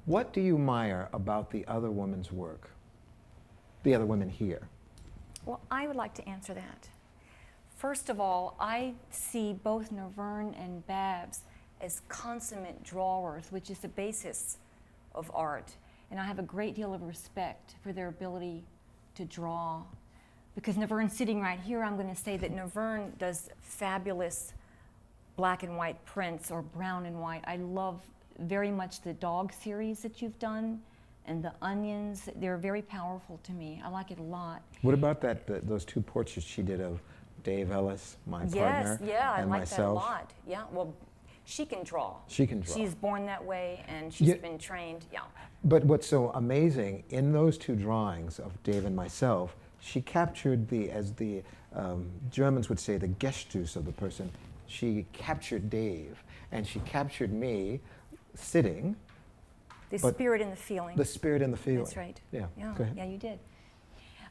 What do you admire about the other women's work, the other women here? Well, I would like to answer that. First of all, I see both Neverne and Babs as consummate drawers, which is the basis of art. And I have a great deal of respect for their ability to draw. Because Neverne's sitting right here, I'm going to say that Neverne does fabulous black and white prints or brown and white. I love very much the dog series that you've done and the onions. They're very powerful to me. I like it a lot. What about those two portraits she did of Dave Ellis, my partner, yeah, I and like myself? that a lot. Yeah, well, she can draw. She can draw. She's born that way, and she's been trained, yeah. But what's so amazing, in those two drawings of Dave and myself, she captured as the Germans would say, the Gestus of the person. She captured Dave, and she captured me sitting. The spirit and the feeling. The spirit and the feeling. That's right. Yeah, yeah, go ahead. Yeah, you did.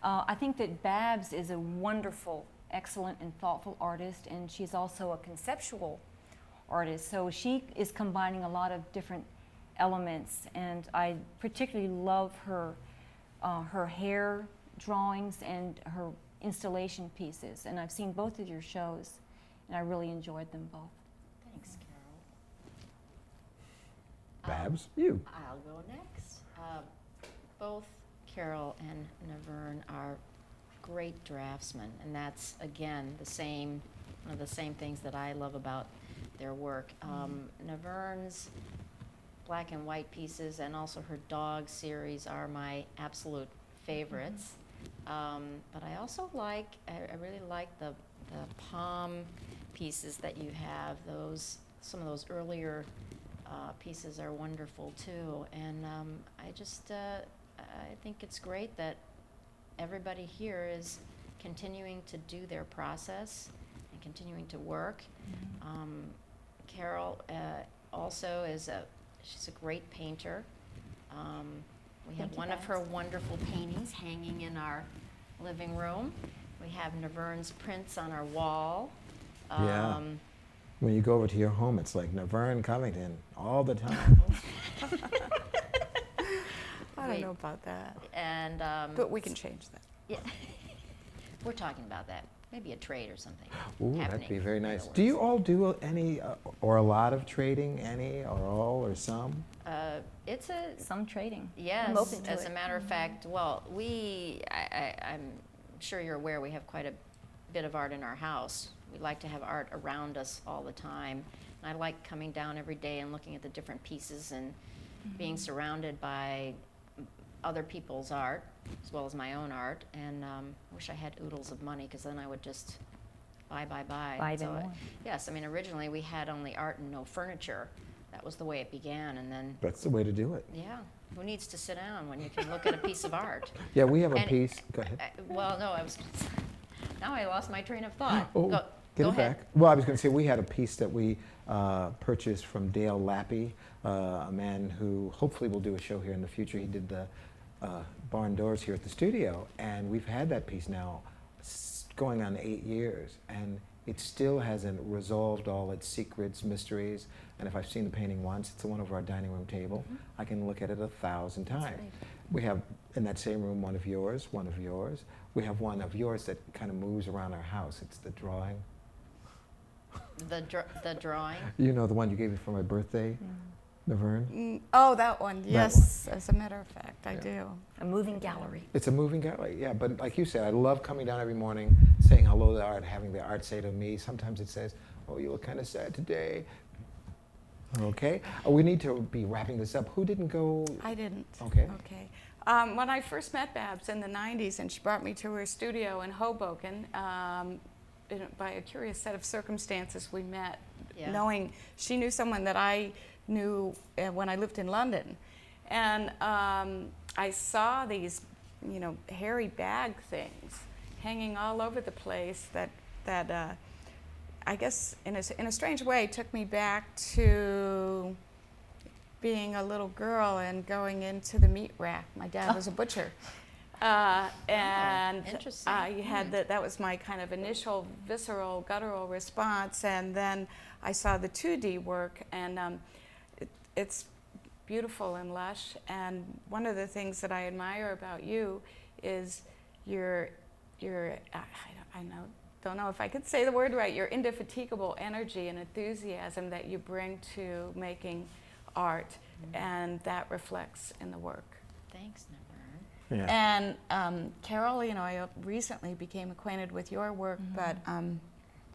I think that Babs is a wonderful, excellent, and thoughtful artist, and she's also a conceptual artist. So she is combining a lot of different elements, and I particularly love her hair drawings and her installation pieces. And I've seen both of your shows, and I really enjoyed them both. Thanks, Carol. Babs, you. I'll go next. Both Carol and Neverne are great draftsmen, and that's again one of the same things that I love about their work. Neverne's black and white pieces and also her dog series are my absolute favorites. But I also I really like the palm pieces that you have. Some of those earlier pieces are wonderful too. And I think it's great that everybody here is continuing to do their process and continuing to work. Carol also she's a great painter. We have one of her wonderful paintings hanging in our living room. We have Neverne's prints on our wall. Yeah. When you go over to your home, it's like Neverne Covington all the time. I don't know about that. And but we can change that. Yeah. We're talking about that. Maybe a trade or something. Ooh, that'd be very nice. Do you all do any or a lot of trading? Any or all or some? It's some trading. Yes. I'm open to as it. a matter of fact, well, I'm sure you're aware we have quite a bit of art in our house. We like to have art around us all the time. And I like coming down every day and looking at the different pieces and being surrounded by other people's art as well as my own art. And I wish I had oodles of money, because then I would just buy. Buy them more. Yes, I mean, originally we had only art and no furniture. That was the way it began, and then... That's the way to do it. Yeah. Who needs to sit down when you can look at a piece of art? Yeah, we have a piece. Go ahead. Well, no, now I lost my train of thought. Oh, go it ahead. back. Well, I was going to say we had a piece that we purchased from Dale Lappy, a man who hopefully will do a show here in the future. He did the barn doors here at the studio, and we've had that piece now going on 8 years, and it still hasn't resolved all its secrets, mysteries. And if I've seen the painting once, it's on one of our dining room table. I can look at it 1,000 times. right. We have in that same room one of yours, one of yours. We have one of yours that kind of moves around our house. It's the drawing. The drawing? You know, the one you gave me for my birthday, Neverne? Oh, that one. Yes, as a matter of fact, I do. A moving gallery. It's a moving gallery, yeah. But like you said, I love coming down every morning, saying hello to the art, having the art say to me. Sometimes it says, "Oh, you look kind of sad today." Okay. We need to be wrapping this up. Who didn't go? I didn't. Okay. Okay. When I first met Babs in the 90s, and she brought me to her studio in Hoboken, by a curious set of circumstances we met, knowing she knew someone that I knew when I lived in London. And I saw these, hairy bag things hanging all over the place that I guess in a strange way took me back to being a little girl and going into the meat rack. My dad was a butcher. And interesting. I had that was my kind of initial visceral, guttural response, and then I saw the 2D work, and it's beautiful and lush. And one of the things that I admire about you is your don't know if I could say the word right, your indefatigable energy and enthusiasm that you bring to making art, and that reflects in the work. Thanks, Neverne. Yeah. And Carol, you know, I recently became acquainted with your work, but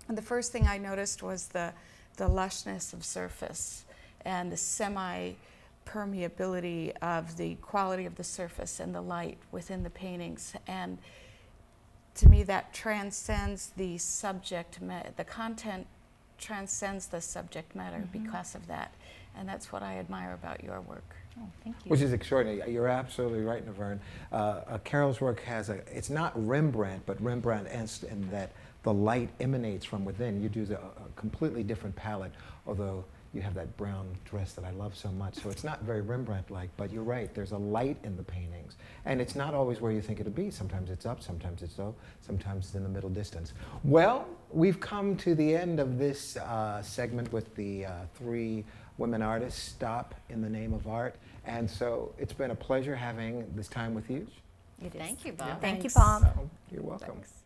the first thing I noticed was the lushness of surface and the semi-permeability of the quality of the surface and the light within the paintings. And to me, that transcends the subject matter. The content transcends the subject matter because of that. And that's what I admire about your work. Oh, thank you. Which is extraordinary. You're absolutely right, Neverne. Carol's work has it's not Rembrandt, but Rembrandt-esque in that the light emanates from within. You do a completely different palette, although you have that brown dress that I love so much. So it's not very Rembrandt-like, but you're right. There's a light in the paintings. And it's not always where you think it'll be. Sometimes it's up, sometimes it's low, sometimes it's in the middle distance. Well, we've come to the end of this segment with the 3 women artists, Stop in the Name of Art. And so it's been a pleasure having this time with you. Thank you, Bob. Thank you, Bob. You're welcome. Thanks.